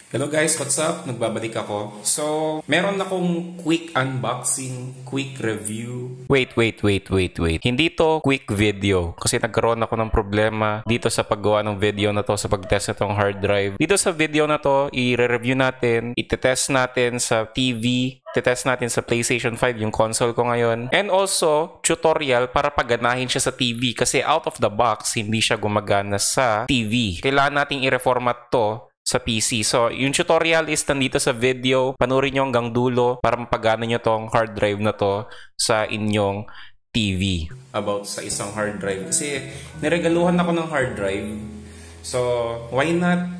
Hello guys, what's up? Nagbabalik ako. So, meron akong quick unboxing, quick review. Wait. Hindi to quick video kasi nagkaroon ako ng problema dito sa paggawa ng video na to sa pagtest nitong hard drive. Dito sa video na to, i-review natin, itetest natin sa TV, itetest natin sa PlayStation 5 yung console ko ngayon. And also, tutorial para paganahin siya sa TV kasi out of the box, hindi siya gumagana sa TV. Kailangan nating i-reformat to sa PC. So, yung tutorial is nandito sa video. Panoorin nyo hanggang dulo para mapagana nyo tong hard drive na to sa inyong TV. About sa isang hard drive. Kasi, niregaluhan ako ng hard drive. So, why not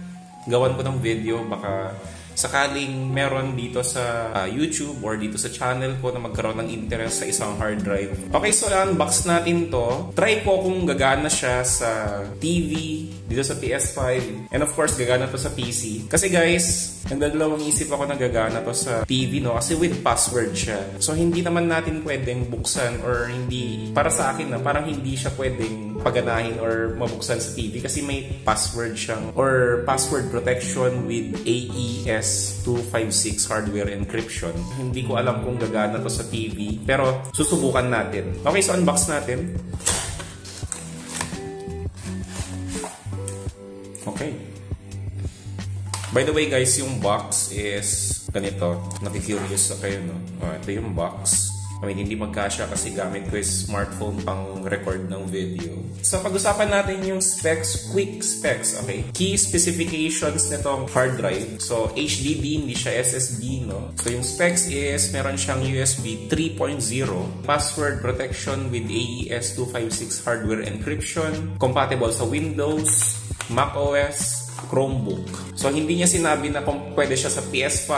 gawan ko ng video? Baka sakaling meron dito sa YouTube or dito sa channel ko na magkaroon ng interest sa isang hard drive. Okay, so unbox natin to. Try ko kung gagana siya sa TV, dito sa PS5, and of course, gagana to sa PC. Kasi guys, nagdadalawang isip ako na gagana to sa TV, no? Kasi with password siya. So, hindi naman natin pwedeng buksan or hindi, para sa akin na, parang hindi siya pwedeng paganahin or mabuksan sa TV kasi may password siyang or password protection with AES 256 hardware encryption. Hindi ko alam kung gagana to sa TV, pero susubukan natin. Okay, so unbox natin. Okay. By the way guys, yung box is ganito. Nakikurious na kayo, no? Ito yung box. I mean, hindi magkasya kasi gamit ko is smartphone pang record ng video. So, pag-usapan natin yung specs, quick specs, okay? Key specifications nitong hard drive. So, HDD, hindi siya SSD, no? So, yung specs is, meron siyang USB 3.0, password protection with AES 256 hardware encryption, compatible sa Windows, macOS, Chromebook. So, hindi niya sinabi na kung pwede siya sa PS5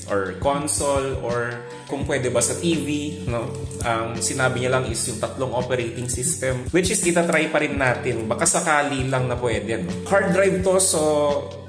or console or kung pwede ba sa TV, no? Ang sinabi niya lang is yung tatlong operating system, which is itatry pa rin natin. Baka sakali lang na pwede, no? Hard drive to, so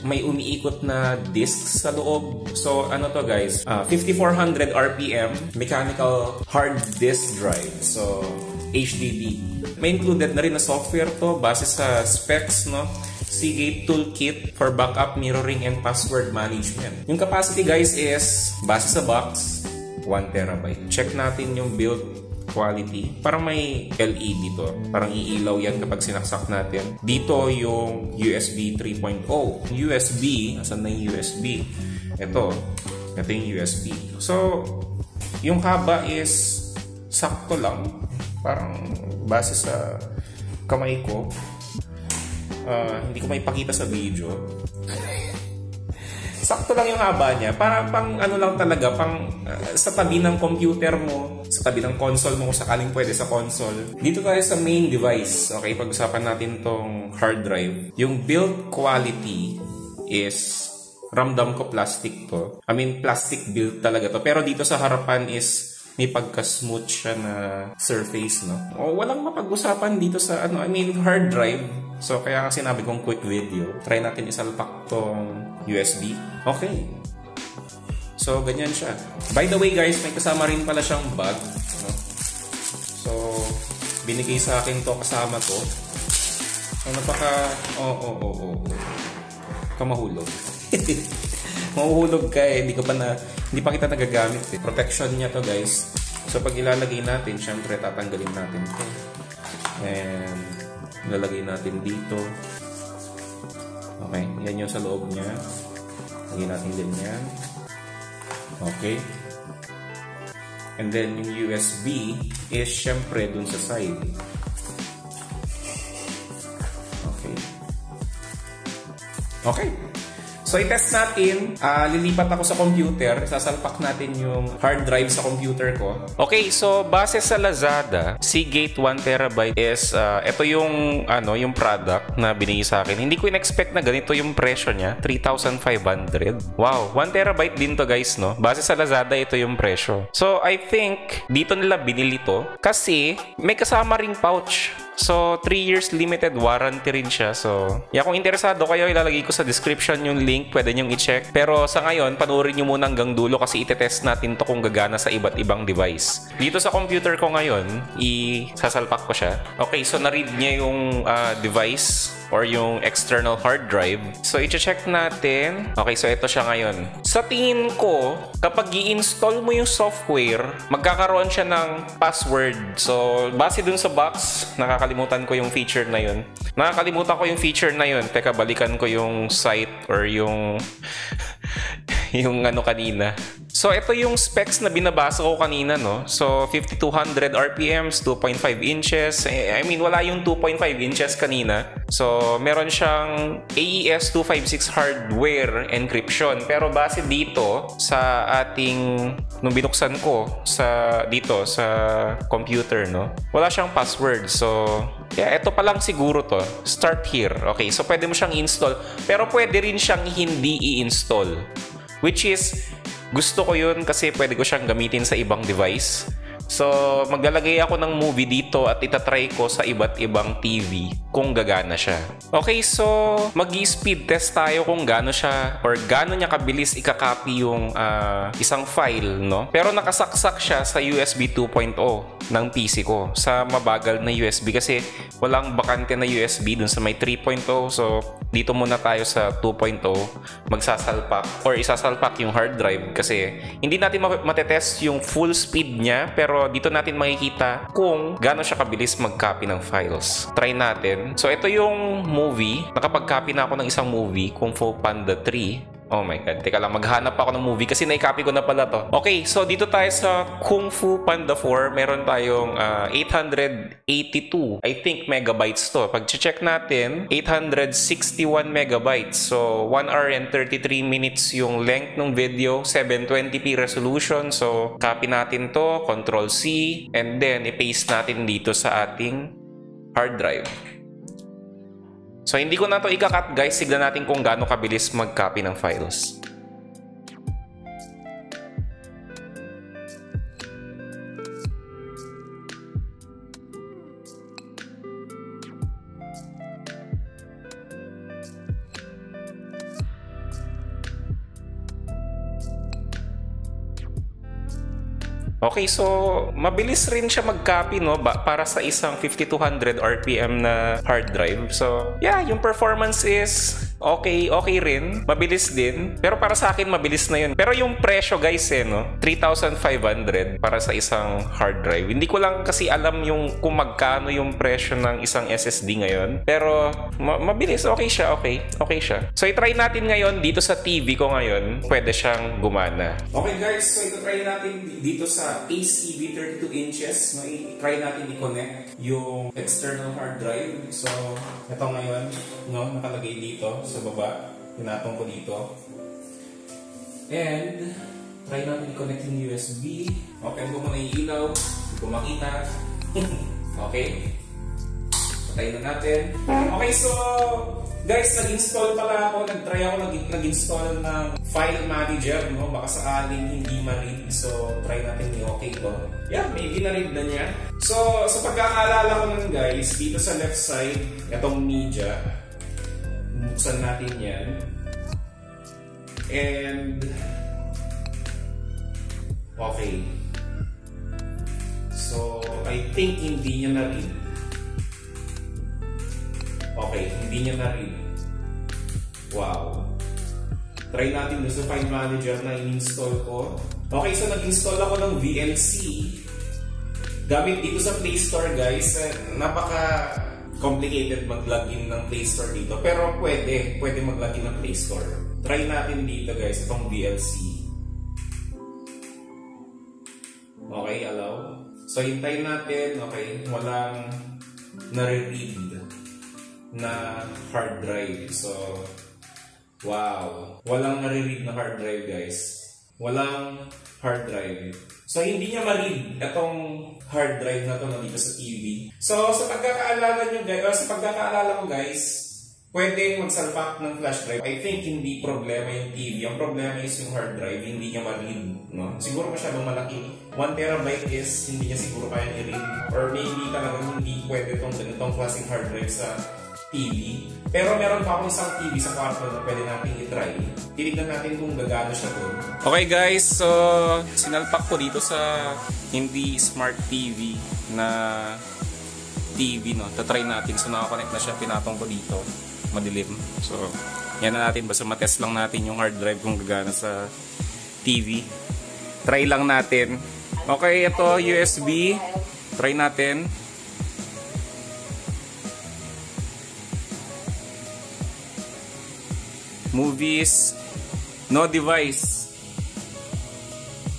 may umiikot na disk sa loob. So, ano to guys? 5400 RPM, mechanical hard disk drive. So, HDD. May included na rin na software to, base sa specs, no? Seagate Toolkit for backup, mirroring, and password management. Yung capacity guys is, base sa box, 1 terabyte. Check natin yung build quality. Parang may LED to. Parang iilaw yan kapag sinaksak natin. Dito yung USB 3.0. USB, asan na yung USB? Ito yung USB. So, yung haba is sakto lang. Parang base sa kamay ko. Hindi ko maipakita sa video. Sakto lang yung haba niya. Para pang ano lang talaga, pang sa tabi ng computer mo, sa tabi ng console mo kung sakaling pwede sa console. Dito tayo sa main device. Okay, pag-usapan natin tong hard drive. Yung build quality is, ramdam ko plastic to. I mean, plastic build talaga to. Pero dito sa harapan is, may pagka-smooth siya na surface, no? O, walang mapag-usapan dito sa, ano, I mean, hard drive. So, kaya nga sinabi kong quick video. Try natin isalpak tong USB. Okay. So, ganyan siya. By the way, guys, may kasama rin pala siyang bag. No? So, binigay sa akin to, kasama to. So, kamahulog. Mahuhulog ka eh. Hindi pa kita nagagamit eh. Protection niya to, guys. So, pag ilalagay natin, syempre, tatanggalin natin to. And, ilalagay natin dito. Okay, yan yung sa loob niya. Lagay natin din yan. Okay. And then, yung USB is syempre dun sa side. Okay. Okay. So, i-test natin. Lilipat ako sa computer. Sasalpak natin yung hard drive sa computer ko. Okay, so base sa Lazada, Seagate 1 terabyte is, ito yung, yung product na binigay sa akin. Hindi ko in-expect na ganito yung presyo niya. 3,500. Wow, 1 terabyte din to guys, no? Base sa Lazada, ito yung presyo. So, I think, dito nila binili to kasi may kasama ring pouch. So, 3 years limited warranty rin siya. So, kung interesado kayo, ilalagay ko sa description yung link. Pwede nyong i-check. Pero sa ngayon, panoorin nyo muna hanggang dulo kasi itetest natin to kung gagana sa iba't ibang device. Dito sa computer ko ngayon, isasalpak ko siya. Okay, so na-read niya yung device. or yung external hard drive. So, i-check natin. Okay, so ito siya ngayon. Sa tingin ko, kapag i-install mo yung software, magkakaroon siya ng password. So, base dun sa box, nakakalimutan ko yung feature na yun. Teka, balikan ko yung site or yung yung ano kanina. So, ito yung specs na binabasa ko kanina, no? So, 5200 RPMs, 2.5 inches. I mean, wala yung 2.5 inches kanina. So, meron siyang AES 256 hardware encryption. Pero base dito sa ating, nung binuksan ko dito sa computer, no? Wala siyang password. So, yeah, ito pa lang siguro to. Start here. Okay, so pwede mo siyang install. Pero pwede rin siyang hindi i-install. Which is, gusto ko yun kasi pwede ko siyang gamitin sa ibang device. So, maglalagay ako ng movie dito at itatry ko sa iba't ibang TV kung gagana siya. Okay, so mag-speed test tayo kung gaano siya or gaano niya kabilis ikakopy yung isang file, no? Pero nakasaksak siya sa USB 2.0 ng PC ko sa mabagal na USB kasi walang bakante na USB dun sa may 3.0. So, dito muna tayo sa 2.0 magsasalpak or isasalpak yung hard drive kasi hindi natin matetest yung full speed niya pero dito natin makikita kung gaano siya kabilis mag-copy ng files. Try natin. So, ito yung movie. Nakapag-copy na ako ng isang movie, Kung Fu Panda 3. Oh my God. Teka lang, maghanap ako ng movie kasi na-copy ko na pala to. Okay, so dito tayo sa Kung Fu Panda 4. Meron tayong 882, I think, megabytes to. Pag-check natin, 861 megabytes. So, 1 hour and 33 minutes yung length ng video, 720p resolution. So, copy natin to, Control-C, and then i-paste natin dito sa ating hard drive. So, hindi ko na to ika-cut, guys. Signan natin kung gaano kabilis mag-copy ng files. Okay, so mabilis rin siya mag-copy, no, para sa isang 5200 RPM na hard drive. So, yeah, yung performance is okay rin. Mabilis din. Pero para sa akin, mabilis na yun. Pero yung presyo, guys, no, 3,500 para sa isang hard drive. Hindi ko lang kasi alam yung kung magkano yung presyo ng isang SSD ngayon. Pero mabilis, okay siya, okay siya. So, i-try natin ngayon dito sa TV ko ngayon. Pwede siyang gumana. Okay, guys, so i-try natin dito sa Ace TV 32 inches. No, i-try natin i-connect yung external hard drive. So, ito ngayon, no, nakalagay dito sa baba. Pinatong ko dito. And, try natin i-connect yung USB. Okay, ko muna yung ilaw. Hindi ko makita. Okay. Patayin na natin. Okay, so, guys, nag-install pala ako. Nag-try ako nag-install ng file manager, no? Baka sakaling hindi ma-read. So, try natin i-okay ko. Yeah, maybe na-read na niya. So, sa pagkakaalala ko nun, guys, dito sa left side, itong media, buksan natin yan. And, okay. So, I think hindi niya na-read. Okay, hindi niya na-read. Wow. Try natin doon sa file manager na in-install ko. Okay, so nag-install ako ng VLC. Gamit dito sa Play Store, guys. Napaka-complicated mag-login ng Play Store dito. Pero pwede mag-login ng Play Store. Try natin dito, guys, itong VLC. Okay, allow. So, hintayin natin. Okay, walang nare-read na hard drive. So, wow. Walang nare-read na hard drive, guys. Walang hard drive. So, hindi niya ma-read itong hard drive na to na dito sa TV. So, sa pagkakaalala nyo, guys, pwedeng magsalpak ng flash drive. I think hindi problema yung TV. Ang problema is yung hard drive, hindi niya ma-read. No? Siguro masyadong malaki. 1 terabyte is hindi niya siguro kaya i-read. Or maybe talagang hindi pwede itong ganitong klaseng hard drive sa TV. Pero meron pa akong isang TV sa kwarto na pwede natin i-try. Titignan natin kung gagano siya doon. Okay, guys, so sinalpak ko dito sa hindi smart TV na TV, no? Tatry natin. So, nakakonect na siya. Pinatong ko dito. Madilim. So, yan na natin. Basta matest lang natin yung hard drive kung gagana sa TV. Try lang natin. Okay, ito USB. Try natin. Movies. No device.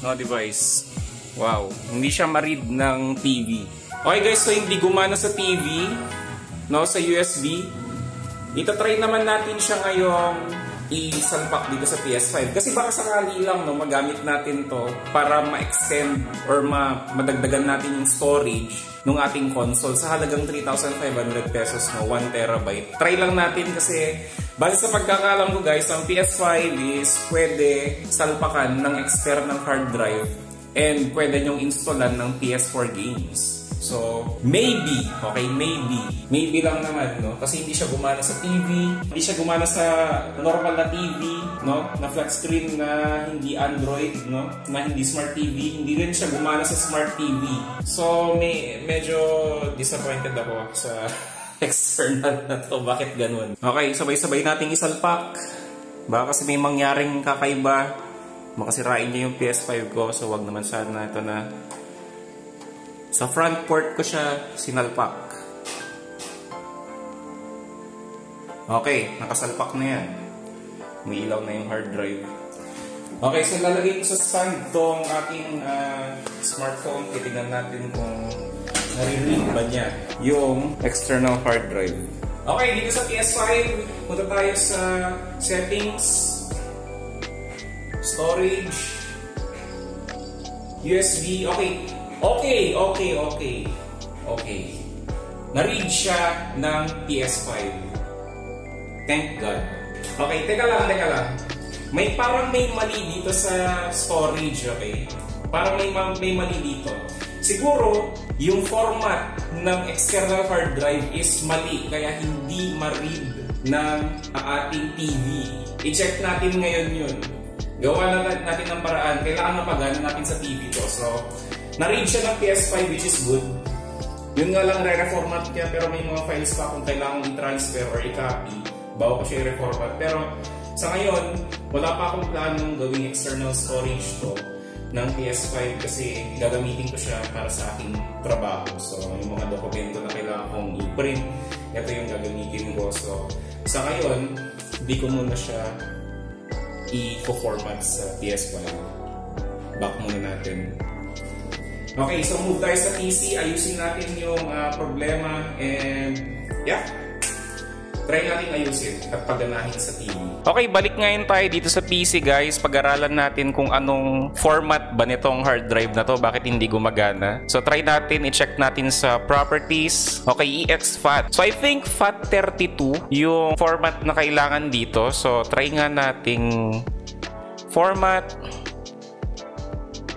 No device. Wow. Hindi siya ma-read ng TV. Okay guys, so hindi gumana sa TV. No, sa USB. Ito-try naman natin siya ngayong isalpak dito sa PS5. Kasi baka sakali lang no, magamit natin to para ma-extend or madagdagan natin yung storage ng ating console sa halagang 3,500 pesos no, 1 terabyte. Try lang natin kasi base sa pagkakalam ko guys, ang PS5 is pwede salpakan ng external hard drive and pwede nyong installan ng PS4 games. So, maybe, okay, maybe lang naman, no? Kasi hindi siya gumana sa TV, hindi siya gumana sa normal na TV, no? Na flat screen na hindi Android, no? Na hindi smart TV, hindi rin siya gumana sa smart TV. So, medyo disappointed ako sa external na to. Bakit ganun? Okay, sabay-sabay nating isalpak. Baka kasi may mangyaring kakaiba. Makasirain niya yung PS5 ko, so wag naman sana ito na. Sa front port ko siya sinalpak. Okay, nakasalpak na yan. May ilaw na yung hard drive. Okay, so lalagay ko sa stand tong aking smartphone. Titignan natin kung nare-read ba niya yung external hard drive. Okay, dito sa PS5, punta tayo sa settings, storage, USB. Okay. Na-read siya ng PS5. Thank God. Okay, teka lang. Parang may mali dito sa storage, okay? Parang may mali dito. Siguro, yung format ng external hard drive is mali, kaya hindi ma-read ng ating TV. I-check natin ngayon yun. Gawa na natin ng paraan. Kailangan mapagana natin sa TV to. So, na-read siya ng PS5 which is good. Yun nga lang re-reformat niya pero may mga files pa kung kailangan i-transfer or i-copy bago ko siya i-reformat. Pero sa ngayon, wala pa akong planong gawing external storage to ng PS5 kasi gagamitin ko siya para sa aking trabaho. So yung mga dokumento na kailangan kong i-print, ito yung gagamitin ko. So sa ngayon, hindi ko muna siya i-format sa PS5. Back muna natin. Okay, so move tayo sa PC. Ayusin natin yung problema and yeah, try natin ayusin at pagganahin sa TV. Okay, balik ngayon tayo dito sa PC guys. Pag-aralan natin kung anong format ba nitong hard drive na to, bakit hindi gumagana. So try natin, i-check natin sa properties. Okay, exFAT. So I think FAT32 yung format na kailangan dito. So try nga nating format.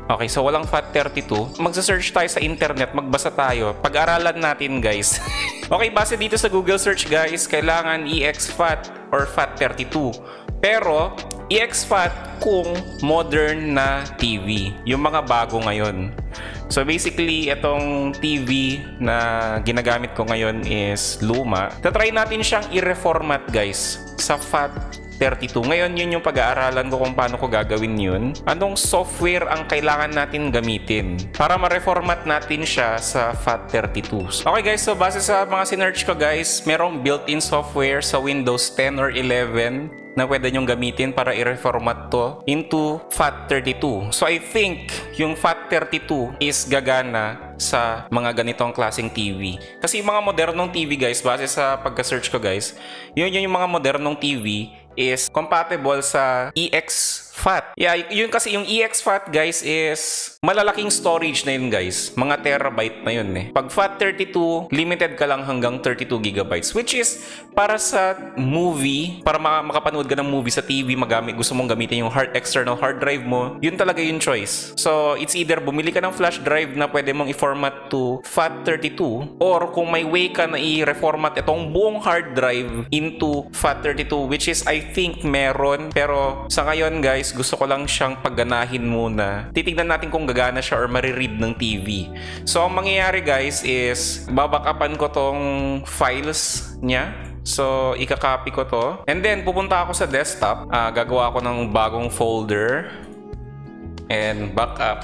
Okay, so walang FAT32. Magsa-search tayo sa internet, magbasa tayo. Pag-aralan natin, guys. Okay, base dito sa Google search, guys, kailangan exFAT or FAT32. Pero, exFAT kung modern na TV. Yung mga bago ngayon. So basically, itong TV na ginagamit ko ngayon is luma. Tatry natin siyang i-reformat, guys, sa FAT32. Ngayon, yun yung pag-aaralan ko kung paano ko gagawin yun. Anong software ang kailangan natin gamitin para ma-reformat natin siya sa FAT32. Okay guys, so base sa mga sinearch ko guys, merong built-in software sa Windows 10 or 11 na pwede nyong gamitin para i-reformat to into FAT32. So I think yung FAT32 is gagana sa mga ganitong klaseng TV. Kasi yung mga modernong TV guys, base sa pagka-search ko guys, yun yung mga modernong TV is compatible sa exFAT. Yeah, yun kasi yung exFAT guys is malalaking storage na yun guys. Mga terabyte na yun eh. Pag FAT32, limited ka lang hanggang 32 gigabytes, which is para sa movie, para makapanood ka ng movie sa TV, gusto mong gamitin yung external hard drive mo, yun talaga yung choice. So it's either bumili ka ng flash drive na pwede mong i-format to FAT32, or kung may way ka na i-reformat itong buong hard drive into FAT32, which is I think meron, pero sa ngayon guys guys, gusto ko lang siyang pagganahin muna. Titignan natin kung gagana siya or mariread ng TV. So, ang mangyayari guys is, babackupan ko tong files niya. So, ikakopy ko to. And then, pupunta ako sa desktop. Gagawa ako ng bagong folder. And backup.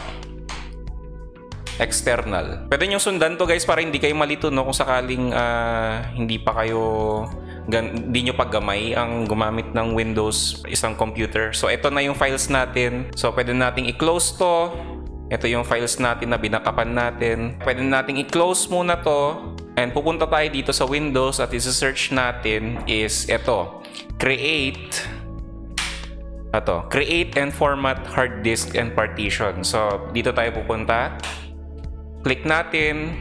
External. Pwede nyo sundan to guys para hindi kayo malito, no? Kung sakaling hindi pa kayo hindi nyo paggamay ang gumamit ng Windows isang computer. So ito na yung files natin. So pwede nating i-close to. Ito yung files natin na binakapan natin. Pwede nating i-close muna to. And pupunta tayo dito sa Windows at isa-search natin is ito. Create and format hard disk and partition. So dito tayo pupunta. Click natin.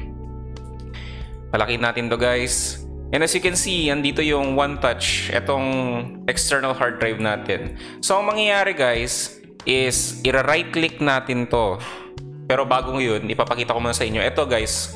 Palakihin natin to guys. And as you can see, andito yung OneTouch, itong external hard drive natin. So, ang mangyayari guys, is i-right click natin to. Pero bago yun, ipapakita ko muna sa inyo. Ito guys,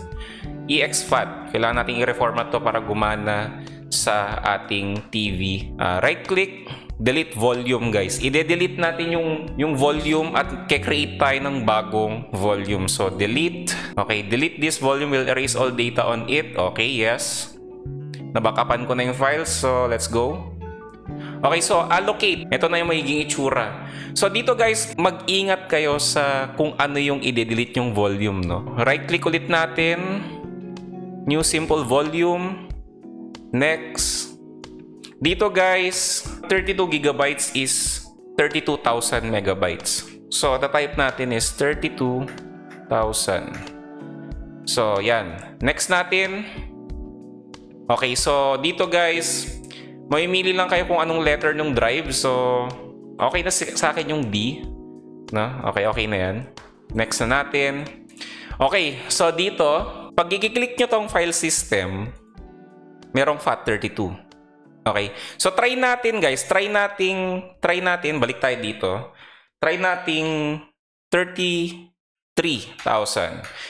exFAT. Kailangan natin i-reformat to para gumana sa ating TV. Right click, delete volume guys. I-delete natin yung volume at kikreate tayo ng bagong volume. So, delete. Okay, delete this volume will erase all data on it. Okay, yes. Nabackupan ko na yung files, so let's go. Okay, so allocate. Ito na yung magiging itsura. So dito guys, mag-ingat kayo sa kung ano yung i-delete yung volume, no? Right-click ulit natin. New simple volume. Next. Dito guys, 32 gigabytes is 32,000 megabytes. So the type natin is 32,000. So yan. Next natin. Okay, so dito guys, mamimili lang kayo kung anong letter ng drive. So, okay na sa akin yung D. No? Okay na yan. Next na natin. Okay, so dito, pag i-click nyo tong file system, merong FAT32. Okay, so try natin guys. Try natin, balik tayo dito. Try nating 33,000.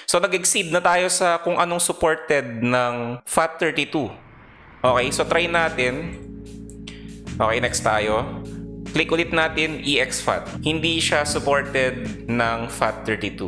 So, nag-exceed na tayo sa kung anong supported ng FAT32. Okay, so try natin. Okay, next tayo. Click ulit natin exFAT. Hindi siya supported ng FAT32.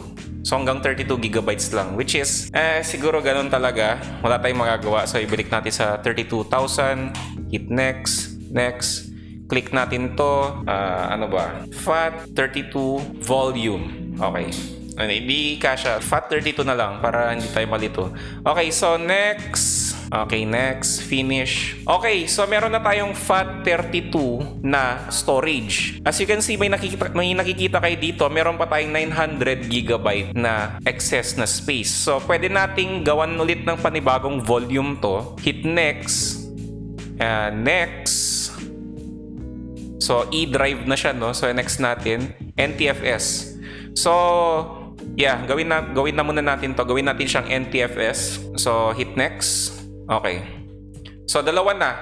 So, hanggang 32 gigabytes lang. Which is, siguro ganun talaga. Wala tayong magagawa. So, ibalik natin sa 32,000. Hit next. Next. Click natin to. Ano ba? FAT32 volume. Okay. Hindi kasha. FAT32 na lang para hindi tayo malito. Okay, so next. Okay, next. Finish. Okay, so meron na tayong FAT32 na storage. As you can see, may nakikita kayo dito. Meron pa tayong 900 gigabyte na excess na space. So, pwede nating gawan ulit ng panibagong volume to. Hit next. Next. So, E-drive na siya, no? So, next natin. NTFS. So, yeah, gawin na muna natin to. Gawin natin siyang NTFS. So, hit next. Okay. So, dalawa na.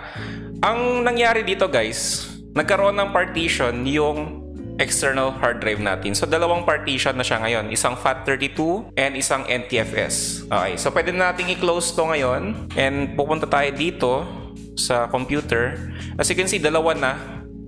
Ang nangyari dito, guys, nagkaroon ng partition yung external hard drive natin. So, dalawang partition na siya ngayon. Isang FAT32 and isang NTFS. Okay. So, pwede nating i-close to ngayon. And pupunta tayo dito sa computer. As you can see, dalawa na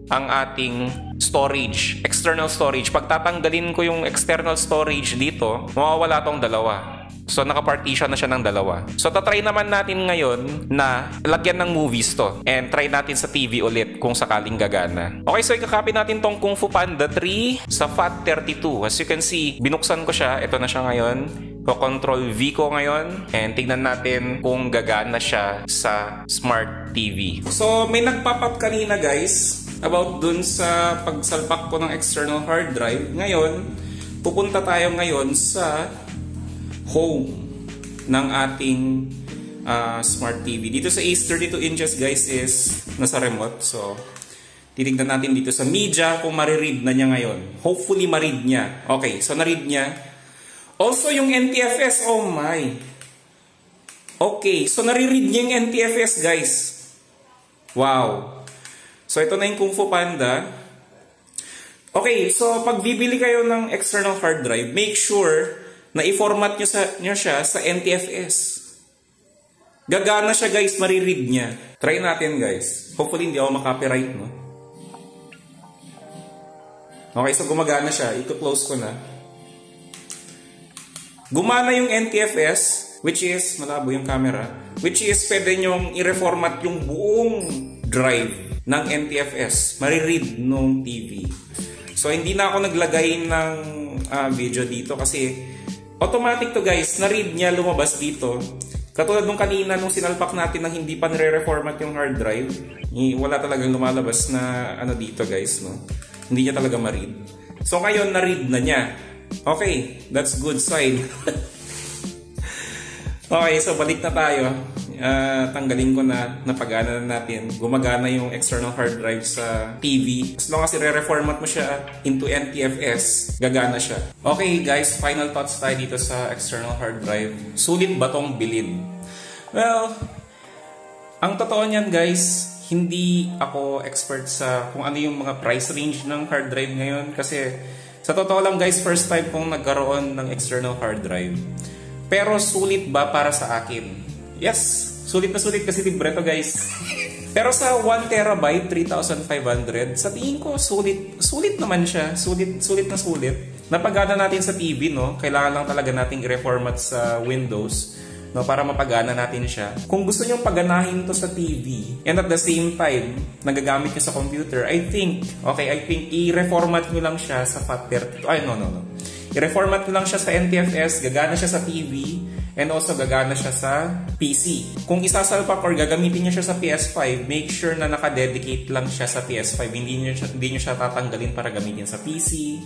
ang ating storage, external storage. Pag tatanggalin ko yung external storage dito, mawawala tong dalawa. So, naka-partition na siya ng dalawa. So, tatry naman natin ngayon na lagyan ng movies to. And try natin sa TV ulit kung sakaling gagana. Okay, so ikakopy natin tong Kung Fu Panda 3 sa FAT32. As you can see, binuksan ko siya. Ito na siya ngayon. Control V ko ngayon. And tignan natin kung gagana siya sa Smart TV. So, may nagpop-up kanina guys about dun sa pagsalpak ko ng external hard drive. Ngayon, pupunta tayo ngayon sa home ng ating Smart TV. Dito sa Ace 32 inches guys is nasa remote. So, titignan natin dito sa media kung mariread na niya ngayon. Hopefully ma-read niya. Okay, so na-read niya. Also yung NTFS, oh my. Okay, so nare-read niya yung NTFS guys. Wow. So, ito na yung Kung Fu Panda. Okay, so pag bibili kayo ng external hard drive, make sure na i-format nyo siya sa NTFS. Gagana siya guys, mariread niya. Try natin guys. Hopefully hindi ako makopyright, no? Okay, so gumagana siya. I-close ko na. Gumana yung NTFS, which is, malabo yung camera, which is pwede nyong i-reformat yung buong drive ng NTFS. Mariread nung TV. So, hindi na ako naglagay ng video dito kasi automatic to guys. Na-read niya, lumabas dito. Katulad nung kanina, nung sinalpak natin na hindi pa nire-reformat yung hard drive, wala talagang lumalabas na ano dito guys, no? Hindi niya talaga ma-read. So ngayon, na-read na niya. Okay, that's good sign. Okay, so balik na tayo. Tanggalin ko na, napagana na natin. Gumagana yung external hard drive sa TV. As long as i-reformat mo siya into NTFS, gagana siya. Okay guys, final thoughts tayo dito sa external hard drive. Sulit ba tong bilhin? Well, ang totoo niyan guys, hindi ako expert sa kung ano yung mga price range ng hard drive ngayon. Kasi sa totoo lang guys, first time kong nagkaroon ng external hard drive. Pero sulit ba para sa akin? Yes, sulit na sulit kasi libre to guys. Pero sa 1 terabyte, 3,500, sa tingin ko sulit naman siya. Sulit na sulit. Napagana natin sa TV, no? Kailangan lang talaga nating i-reformat sa Windows, no, para mapagana natin siya. Kung gusto nyo paganahin to sa TV and at the same time nagagamit nyo sa computer, I think i-reformat nyo lang siya sa FAT32. Ay, no. I-reformat nyo lang siya sa NTFS, gagana siya sa TV, and also gagana siya sa PC. Kung isasalpak or gagamitin nyo siya sa PS5, make sure na naka-dedicate lang siya sa PS5. Hindi nyo siya tatanggalin para gamitin sa PC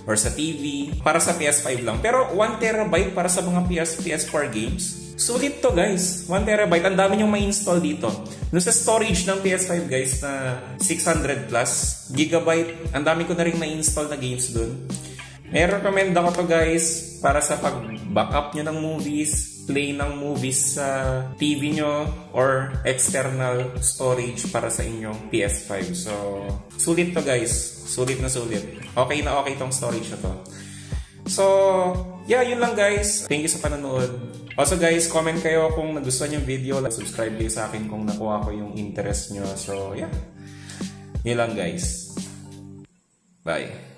or sa TV. Para sa PS5 lang. Pero 1 terabyte para sa mga PS4 games, sulit to guys. 1 terabyte. Ang dami nyong ma-install dito. Nung sa storage ng PS5 guys na 600 plus gigabyte, ang dami ko na rin na-install na games dun. May recommend ako to guys para sa pag-backup nyo ng movies, play ng movies sa TV nyo, or external storage para sa inyong PS5. So, sulit to guys. Sulit na sulit. Okay na okay tong storage na to. So, yeah, yun lang guys. Thank you sa panonood. Also guys, comment kayo kung nagustuhan yung video. Subscribe kayo sa akin kung nakuha ko yung interest nyo. So, yeah. Yun lang guys. Bye.